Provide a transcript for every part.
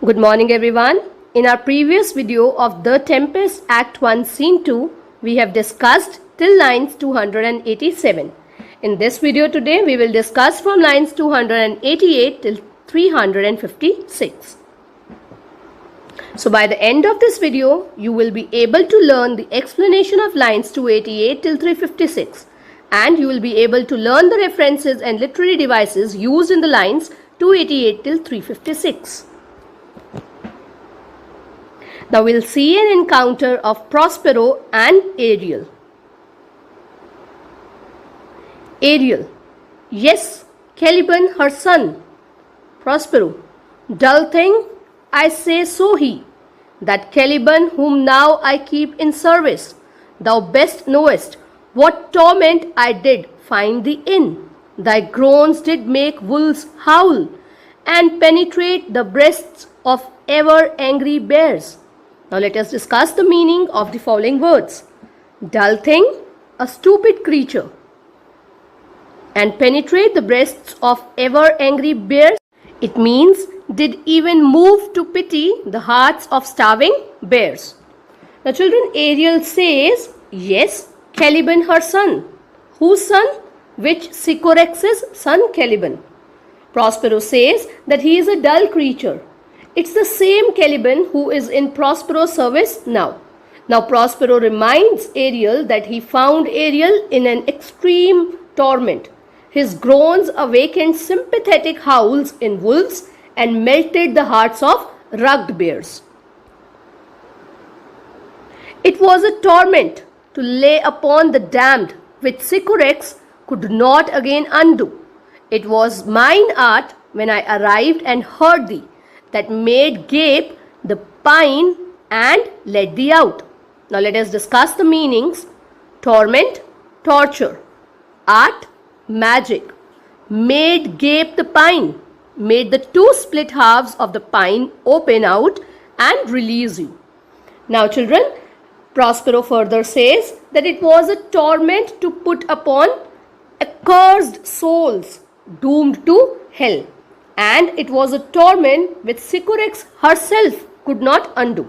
Good morning everyone. In our previous video of The Tempest Act 1 Scene 2, we have discussed till lines 287. In this video today, we will discuss from lines 288 till 356. So by the end of this video, you will be able to learn the explanation of lines 288 till 356, and you will be able to learn the references and literary devices used in the lines 288 till 356. Now we'll see an encounter of Prospero and Ariel. Ariel: yes, Caliban her son. Prospero: dull thing, I say so he, that Caliban whom now I keep in service, thou best knowest what torment I did find thee in. Thy groans did make wolves howl, and penetrate the breasts of ever angry bears. Now let us discuss the meaning of the following words. Dull thing, a stupid creature, and penetrate the breasts of ever angry bears. It means did even move to pity the hearts of starving bears. Now children, Ariel says, yes, Caliban her son. Whose son? Which Sycorax's son Caliban. Prospero says that he is a dull creature. It's the same Caliban who is in Prospero's service now. Now Prospero reminds Ariel that he found Ariel in an extreme torment. His groans awakened sympathetic howls in wolves and melted the hearts of rugged bears. It was a torment to lay upon the damned which Sycorax could not again undo. It was mine art when I arrived and heard thee, that made gape the pine and let thee out. Now let us discuss the meanings. Torment, torture. Art, magic. Made gape the pine, made the two split halves of the pine open out and release you. Now children, Prospero further says that it was a torment to put upon accursed souls doomed to hell. And it was a torment which Sycorax herself could not undo.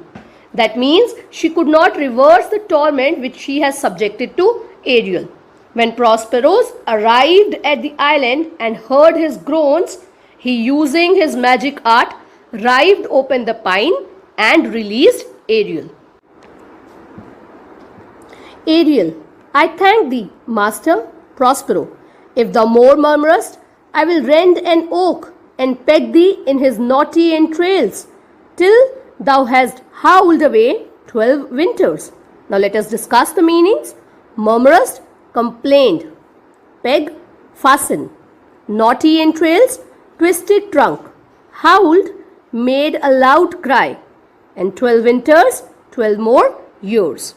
That means she could not reverse the torment which she has subjected to Ariel. When Prosperos arrived at the island and heard his groans, he, using his magic art, rived open the pine and released Ariel. Ariel: I thank thee, master. Prospero: if thou more murmurest, I will rend an oak and peg thee in his knotty entrails, till thou hast howled away 12 winters. Now let us discuss the meanings. Murmurest, complained. Peg, fasten. Knotty entrails, twisted trunk. Howled, made a loud cry. And 12 winters, 12 more years.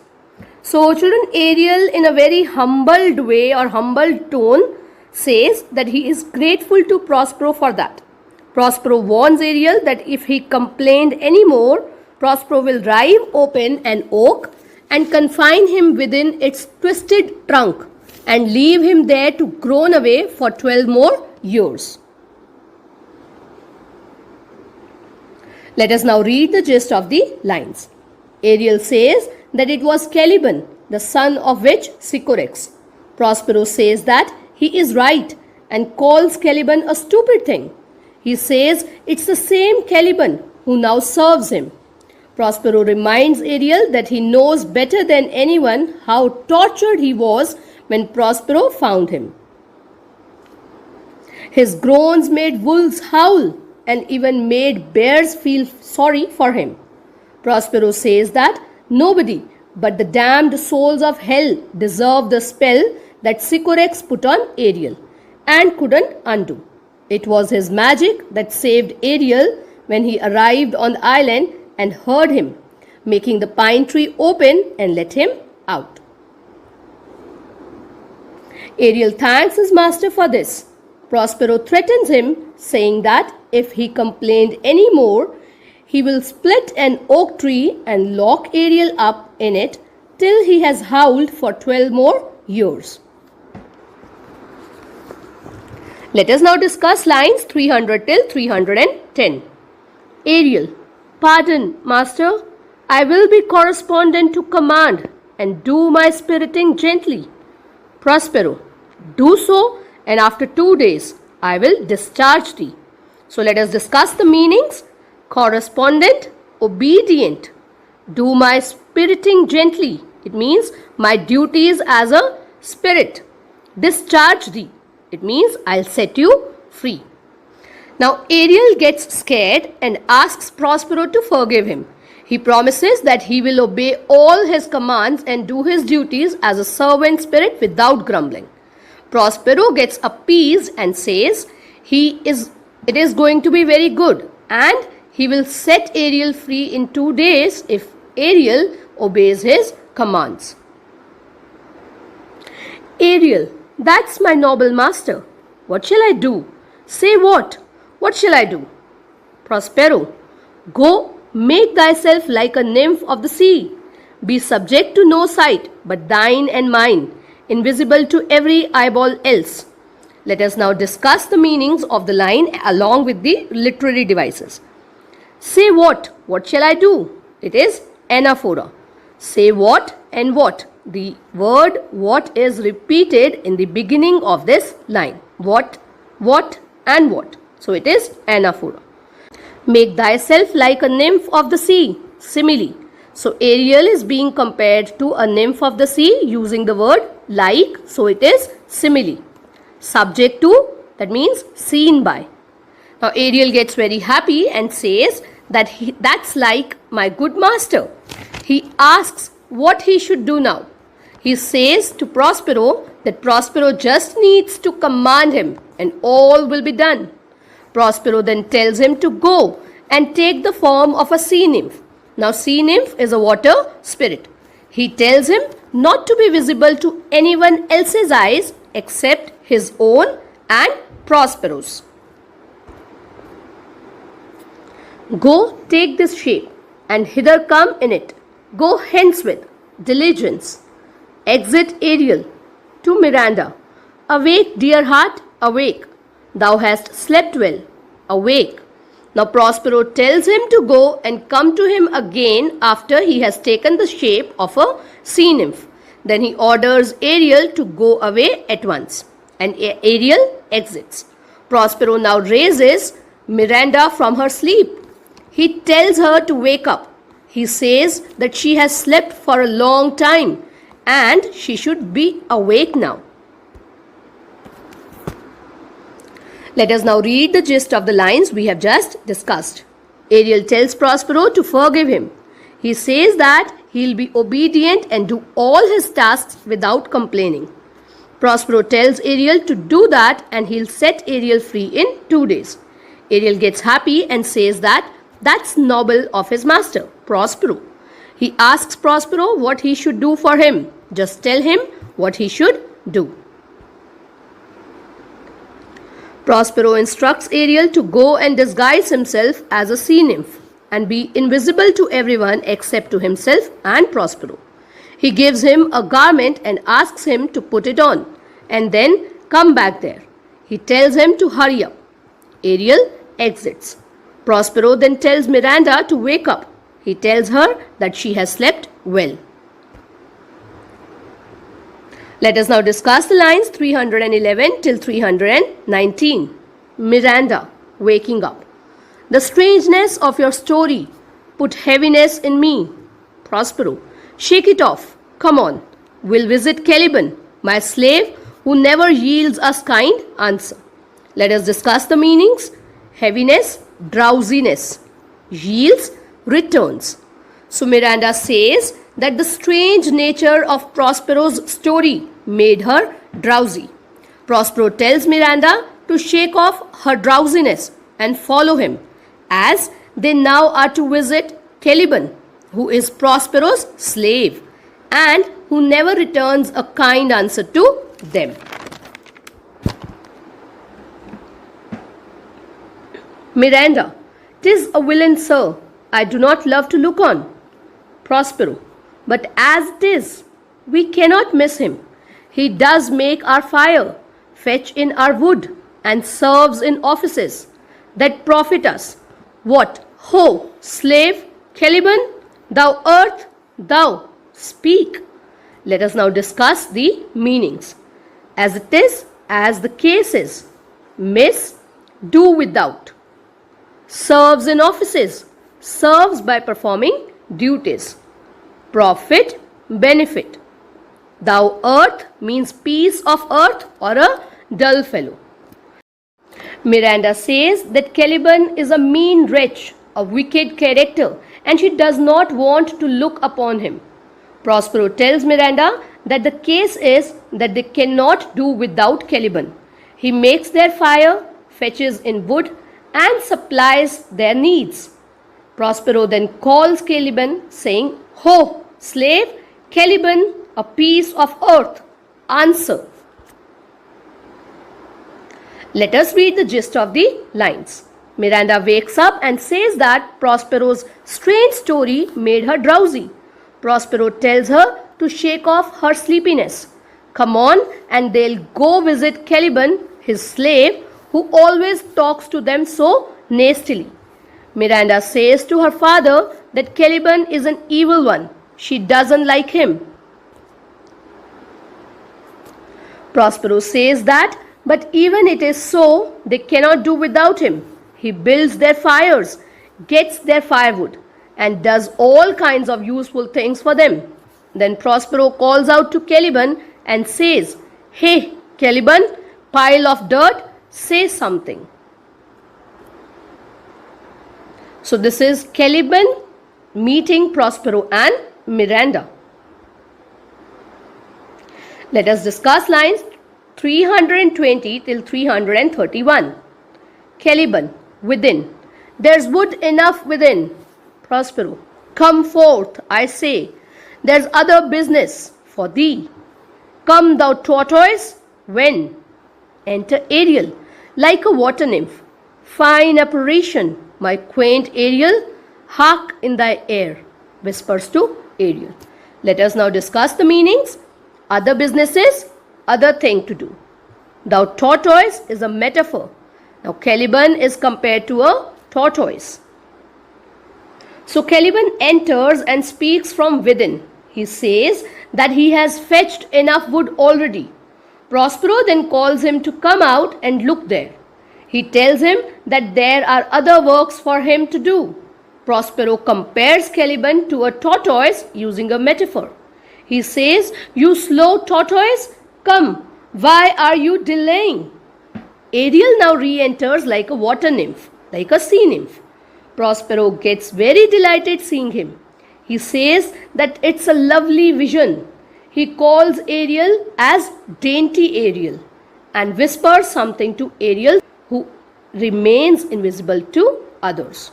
So children, Ariel in a very humbled way or humbled tone says that he is grateful to Prospero for that. Prospero warns Ariel that if he complained any more, Prospero will rive open an oak and confine him within its twisted trunk and leave him there to groan away for 12 more years. Let us now read the gist of the lines. Ariel says that it was Caliban, the son of which Sycorax. Prospero says that he is right and calls Caliban a stupid thing. He says it's the same Caliban who now serves him. Prospero reminds Ariel that he knows better than anyone how tortured he was when Prospero found him. His groans made wolves howl and even made bears feel sorry for him. Prospero says that nobody but the damned souls of hell deserve the spell that Sycorax put on Ariel and couldn't undo. It was his magic that saved Ariel when he arrived on the island and heard him, making the pine tree open and let him out. Ariel thanks his master for this. Prospero threatens him, saying that if he complained any more, he will split an oak tree and lock Ariel up in it till he has howled for 12 more years. Let us now discuss lines 300 till 310. Ariel: Pardon, master. I will be correspondent to command and do my spiriting gently. Prospero, do so, and after 2 days I will discharge thee. So let us discuss the meanings. Correspondent, obedient. Do my spiriting gently. It means my duties as a spirit. Discharge thee. It means I'll set you free. Now Ariel gets scared and asks Prospero to forgive him. He promises that he will obey all his commands and do his duties as a servant spirit without grumbling. Prospero gets appeased and says it is going to be very good and he will set Ariel free in 2 days if Ariel obeys his commands. Ariel, that's my noble master. What shall I do? Say what? What shall I do? Prospero, go make thyself like a nymph of the sea. Be subject to no sight but thine and mine, invisible to every eyeball else. Let us now discuss the meanings of the line along with the literary devices. Say what? What shall I do? It is anaphora. Say what and what. The word what is repeated in the beginning of this line. What, and what. So it is anaphora. Make thyself like a nymph of the sea. Simile. So Ariel is being compared to a nymph of the sea using the word like. So it is simile. Subject to, that means seen by. Now Ariel gets very happy and says that that's like my good master. He asks what he should do now. He says to Prospero that Prospero just needs to command him and all will be done. Prospero then tells him to go and take the form of a sea nymph. Now sea nymph is a water spirit. He tells him not to be visible to anyone else's eyes except his own and Prospero's. Go take this shape and hither come in it. Go hence with diligence. Exit Ariel to Miranda. Awake, dear heart, awake. Thou hast slept well. Awake. Now Prospero tells him to go and come to him again after he has taken the shape of a sea nymph. Then he orders Ariel to go away at once. And Ariel exits. Prospero now raises Miranda from her sleep. He tells her to wake up. He says that she has slept for a long time and she should be awake now. Let us now read the gist of the lines we have just discussed. Ariel tells Prospero to forgive him. He says that he will be obedient and do all his tasks without complaining. Prospero tells Ariel to do that and he'll set Ariel free in 2 days. Ariel gets happy and says that that's noble of his master, Prospero. He asks Prospero what he should do for him. Just tell him what he should do. Prospero instructs Ariel to go and disguise himself as a sea nymph and be invisible to everyone except to himself and Prospero. He gives him a garment and asks him to put it on and then come back there. He tells him to hurry up. Ariel exits. Prospero then tells Miranda to wake up. He tells her that she has slept well. Let us now discuss the lines 311 till 319. Miranda, waking up. The strangeness of your story put heaviness in me. Prospero, shake it off. Come on. We'll visit Caliban, my slave who never yields us kind answer. Let us discuss the meanings. Heaviness, drowsiness. Yields, returns. So Miranda says that the strange nature of Prospero's story made her drowsy. Prospero tells Miranda to shake off her drowsiness and follow him, as they now are to visit Caliban, who is Prospero's slave and who never returns a kind answer to them. Miranda, 'tis a villain, sir, I do not love to look on. Prospero, but as it is, we cannot miss him. He does make our fire, fetch in our wood, and serves in offices that profit us. What, ho, Slave, Caliban, thou earth, thou speak. Let us now discuss the meanings. As it is, as the case is. Miss, do without. Serves in offices, serves by performing duties. Profit, benefit. Thou earth means piece of earth or a dull fellow. Miranda says that Caliban is a mean wretch, a wicked character, and she does not want to look upon him. Prospero tells Miranda that the case is that they cannot do without Caliban. He makes their fire, fetches in wood, and supplies their needs. Prospero then calls Caliban, saying, Ho, slave, Caliban, a piece of earth, answer. Let us read the gist of the lines. Miranda wakes up and says that Prospero's strange story made her drowsy. Prospero tells her to shake off her sleepiness. Come on, and they'll go visit Caliban, his slave, who always talks to them so nastily. Miranda says to her father that Caliban is an evil one. She doesn't like him. Prospero says that, but even it is so, they cannot do without him. He builds their fires, gets their firewood, and does all kinds of useful things for them. Then Prospero calls out to Caliban and says, Hey, Caliban, pile of dirt, say something. So this is Caliban meeting Prospero and Miranda. Let us discuss lines 320 till 331. Caliban, within. There's wood enough within. Prospero, come forth, I say. There's other business for thee. Come, thou tortoise, when? Enter Ariel, like a water nymph. Fine apparition, my quaint Ariel, hark in thy ear, whispers to Ariel. Let us now discuss the meanings. Other businesses, other thing to do. Thou tortoise is a metaphor. Now Caliban is compared to a tortoise. So Caliban enters and speaks from within. He says that he has fetched enough wood already. Prospero then calls him to come out and look there. He tells him that there are other works for him to do. Prospero compares Caliban to a tortoise using a metaphor. He says, You slow tortoise, come, why are you delaying? Ariel now re-enters like a water nymph, like a sea nymph. Prospero gets very delighted seeing him. He says that it's a lovely vision. He calls Ariel as dainty Ariel and whispers something to Ariel, who remains invisible to others.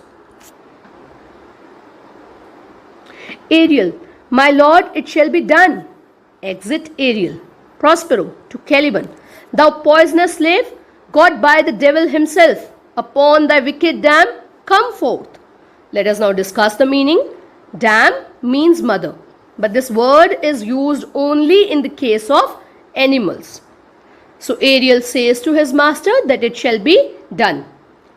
Ariel, my lord, it shall be done. Exit Ariel. Prospero to Caliban, thou poisonous slave, got by the devil himself, upon thy wicked dam, come forth. Let us now discuss the meaning. Dam means mother, but this word is used only in the case of animals. So Ariel says to his master that it shall be done,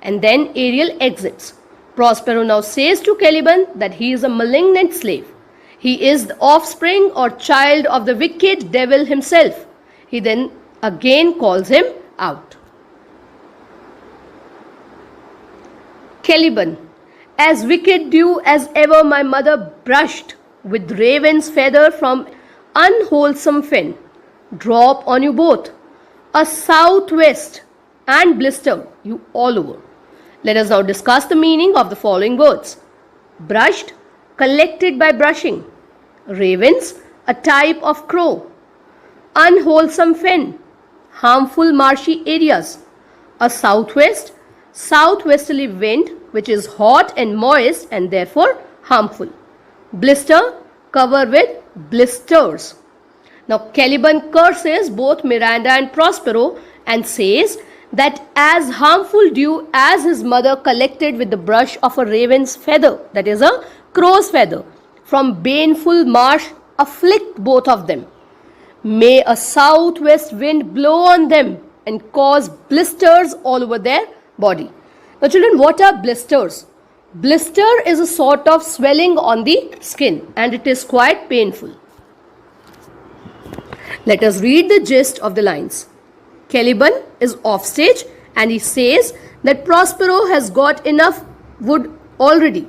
and then Ariel exits. Prospero now says to Caliban that he is a malignant slave. He is the offspring or child of the wicked devil himself. He then again calls him out. Caliban, as wicked dew as ever my mother brushed with raven's feather from unwholesome fen, drop on you both, a southwest and blister you all over. Let us now discuss the meaning of the following words. Brushed, collected by brushing. Ravens, a type of crow. Unwholesome fen, harmful marshy areas. A southwest, southwesterly wind which is hot and moist and therefore harmful. Blister, cover with blisters. Now Caliban curses both Miranda and Prospero and says that as harmful dew as his mother collected with the brush of a raven's feather, that is a crow's feather, from baneful marsh afflict both of them. May a southwest wind blow on them and cause blisters all over their body. Now children, what are blisters? Blister is a sort of swelling on the skin and it is quite painful. Let us read the gist of the lines. Caliban is off stage and he says that Prospero has got enough wood already.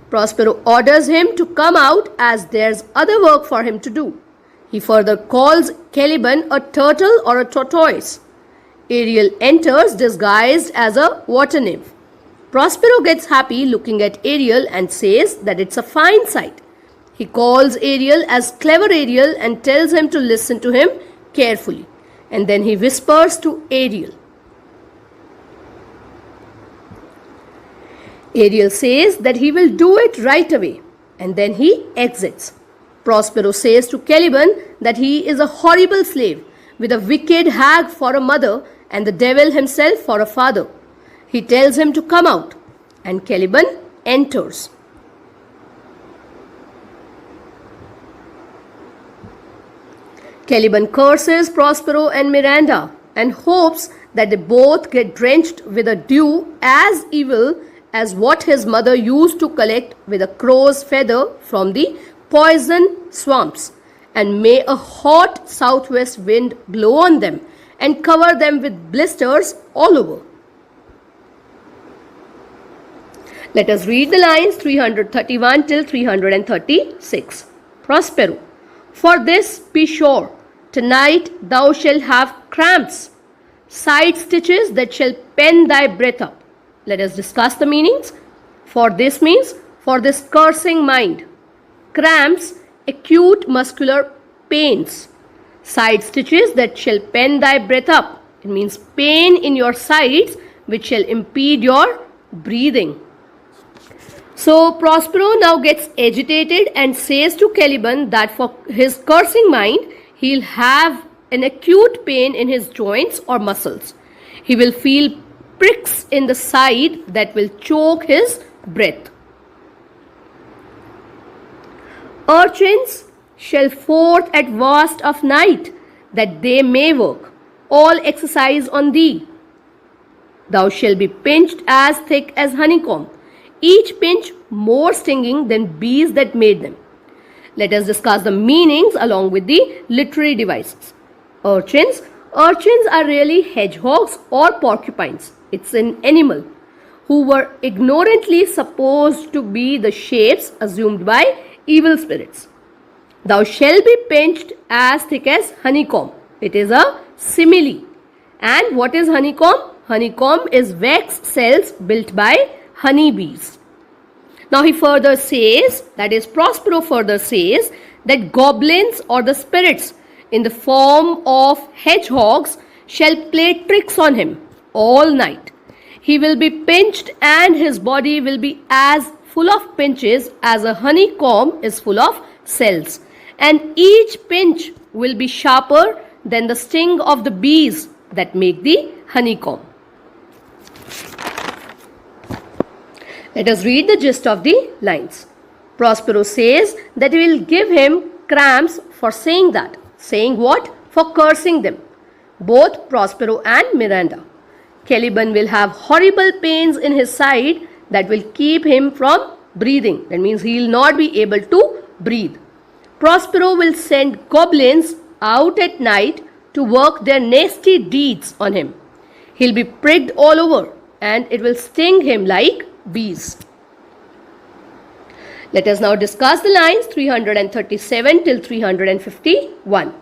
Prospero orders him to come out as there's other work for him to do. He further calls Caliban a turtle or a tortoise. Ariel enters disguised as a water nymph. Prospero gets happy looking at Ariel and says that it's a fine sight. He calls Ariel as Clever Ariel and tells him to listen to him carefully. And then he whispers to Ariel. Ariel says that he will do it right away and then he exits. Prospero says to Caliban that he is a horrible slave with a wicked hag for a mother and the devil himself for a father. He tells him to come out and Caliban enters. Caliban curses Prospero and Miranda and hopes that they both get drenched with a dew as evil as what his mother used to collect with a crow's feather from the poison swamps, and may a hot southwest wind blow on them and cover them with blisters all over. Let us read the lines 331 till 336. Prospero. For this be sure, tonight thou shalt have cramps, side stitches that shall pen thy breath up. Let us discuss the meanings. For this means for this cursing mind. Cramps, acute muscular pains. Side stitches that shall pen thy breath up. It means pain in your sides which shall impede your breathing. So Prospero now gets agitated and says to Caliban that for his cursing mind, he'll have an acute pain in his joints or muscles. He will feel pricks in the side that will choke his breath. Urchins shall forth at vast of night, that they may work all exercise on thee. Thou shalt be pinched as thick as honeycomb, each pinch more stinging than bees that made them. Let us discuss the meanings along with the literary devices. Urchins. Urchins are really hedgehogs or porcupines. It's an animal who were ignorantly supposed to be the shapes assumed by evil spirits. Thou shalt be pinched as thick as honeycomb. It is a simile. And what is honeycomb? Honeycomb is wax cells built by honeybees. Now he further says, that is Prospero further says, that goblins or the spirits in the form of hedgehogs shall play tricks on him all night. He will be pinched and his body will be as full of pinches as a honeycomb is full of cells. And each pinch will be sharper than the sting of the bees that make the honeycomb. Let us read the gist of the lines. Prospero says that he will give him cramps for saying that. Saying what? For cursing them. Both Prospero and Miranda. Caliban will have horrible pains in his side that will keep him from breathing. That means he will not be able to breathe. Prospero will send goblins out at night to work their nasty deeds on him. He'll be pricked all over and it will sting him like bees. Let us now discuss the lines 337 till 351.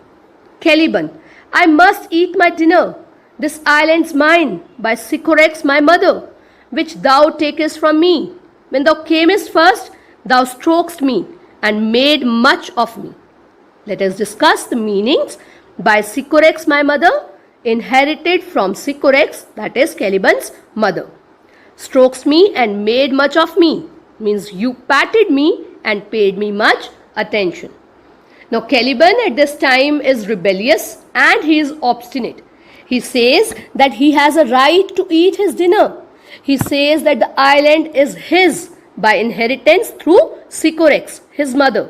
Caliban. I must eat my dinner. This island's mine by Sycorax my mother, which thou takest from me. When thou camest first, thou strokest me and made much of me. Let us discuss the meanings. By Sycorax my mother, inherited from Sycorax, that is Caliban's mother. Strokes me and made much of me means you patted me and paid me much attention. Now Caliban at this time is rebellious and he is obstinate. He says that he has a right to eat his dinner. He says that the island is his by inheritance through Sycorax, his mother,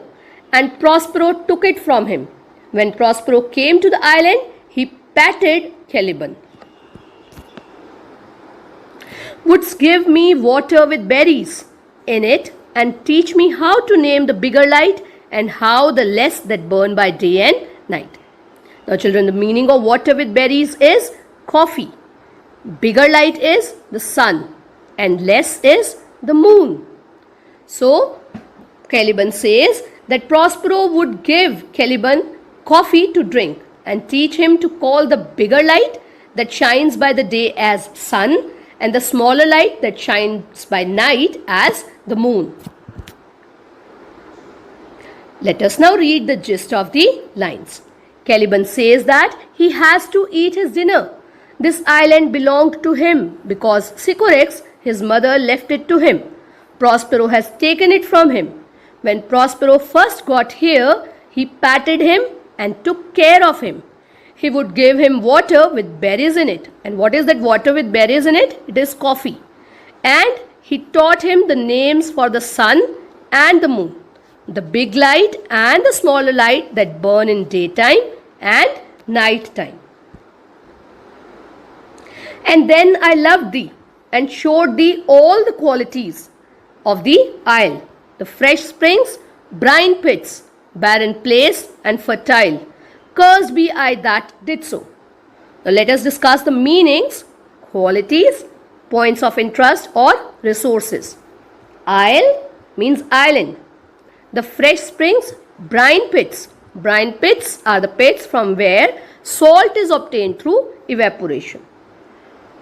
and Prospero took it from him. When Prospero came to the island, he patted Caliban. Wouldst give me water with berries, in it and teach me how to name the bigger light and how the less that burn by day and night. Now children, the meaning of water with berries is coffee. Bigger light is the sun and less is the moon. So Caliban says that Prospero would give Caliban coffee to drink and teach him to call the bigger light that shines by the day as sun and the smaller light that shines by night as the moon. Let us now read the gist of the lines. Caliban says that he has to eat his dinner. This island belonged to him because Sycorax, his mother, left it to him. Prospero has taken it from him. When Prospero first got here, he patted him and took care of him. He would give him water with berries in it. And what is that water with berries in it? It is coffee. And he taught him the names for the sun and the moon, the big light and the smaller light that burn in daytime and night time. And then I loved thee and showed thee all the qualities of the isle, the fresh springs, brine pits, barren place and fertile. Cursed be I that did so. Now let us discuss the meanings, qualities, points of interest or resources. Isle means island. The fresh springs, brine pits. Brine pits are the pits from where salt is obtained through evaporation.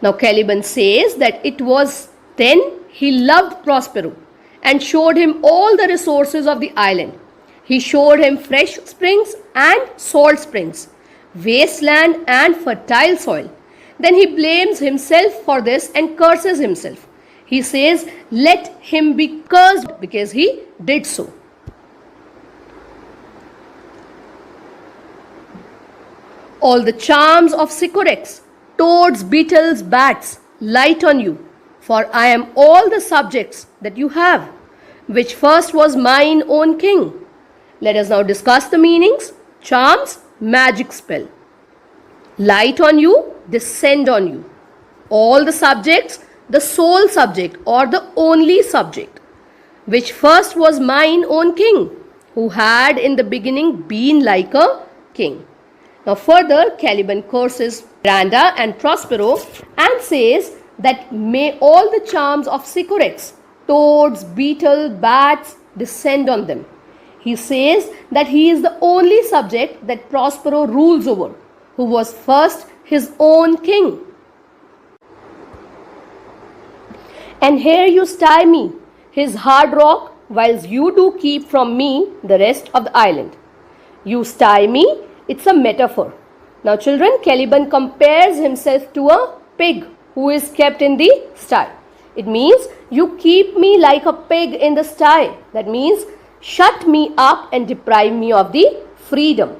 Now Caliban says that it was then he loved Prospero and showed him all the resources of the island. He showed him fresh springs and salt springs, wasteland and fertile soil. Then he blames himself for this and curses himself. He says, let him be cursed because he did so. All the charms of Sycorax, toads, beetles, bats, light on you, for I am all the subjects that you have, which first was mine own king. Let us now discuss the meanings. Charms, magic spell. Light on you, descend on you. All the subjects, the sole subject or the only subject, which first was mine own king, who had in the beginning been like a king. Now further, Caliban curses Miranda and Prospero and says that may all the charms of Sycorax, toads, beetle, bats, descend on them. He says that he is the only subject that Prospero rules over, who was first his own king. And here you stay me, his hard rock, whilst you do keep from me the rest of the island. You stay me, it's a metaphor. Now children, Caliban compares himself to a pig who is kept in the sty. It means you keep me like a pig in the sty. That means shut me up and deprive me of the freedom.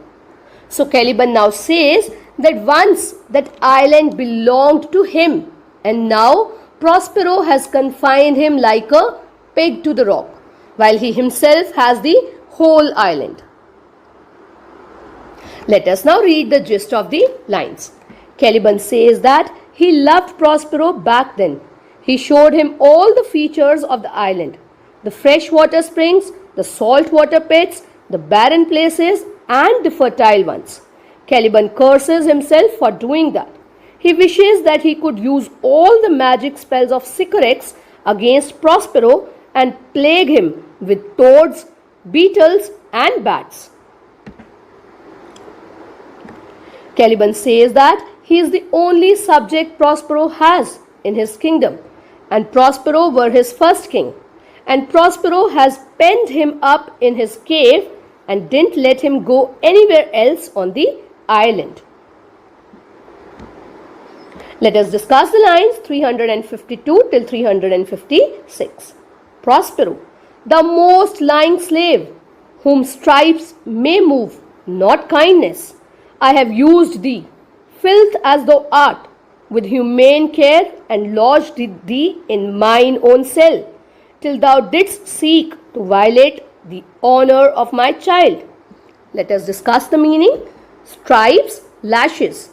So Caliban now says that once that island belonged to him and now Prospero has confined him like a pig to the rock, while he himself has the whole island. Let us now read the gist of the lines. Caliban says that he loved Prospero back then. He showed him all the features of the island, the freshwater springs, the saltwater pits, the barren places and the fertile ones. Caliban curses himself for doing that. He wishes that he could use all the magic spells of Sycorax against Prospero and plague him with toads, beetles and bats. Caliban says that he is the only subject Prospero has in his kingdom, and Prospero were his first king, and Prospero has penned him up in his cave and didn't let him go anywhere else on the island. Let us discuss the lines 352 till 356. Prospero, the most lying slave, whom stripes may move, not kindness. I have used thee, filth as thou art, with humane care, and lodged thee in mine own cell, till thou didst seek to violate the honor of my child. Let us discuss the meaning. Stripes, lashes.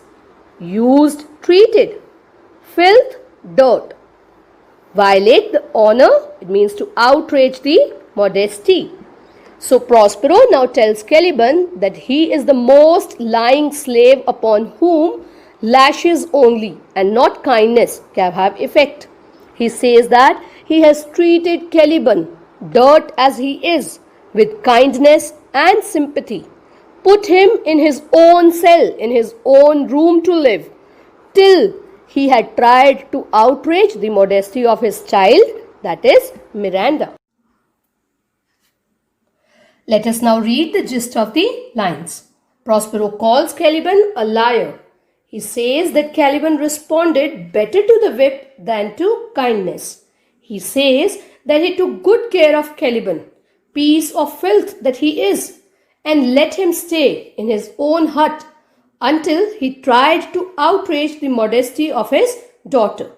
Used, treated. Filth, dirt. Violate the honor, it means to outrage the modesty. So Prospero now tells Caliban that he is the most lying slave upon whom lashes only and not kindness can have effect. He says that he has treated Caliban, dirt as he is, with kindness and sympathy, put him in his own cell, in his own room to live, till he had tried to outrage the modesty of his child, that is, Miranda. Let us now read the gist of the lines. Prospero calls Caliban a liar. He says that Caliban responded better to the whip than to kindness. He says that he took good care of Caliban, piece of filth that he is, and let him stay in his own hut until he tried to outrage the modesty of his daughter.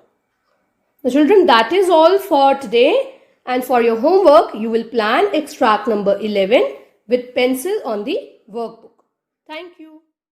The children, that is all for today, and for your homework you will plan extract number 11 with pencil on the workbook. Thank you.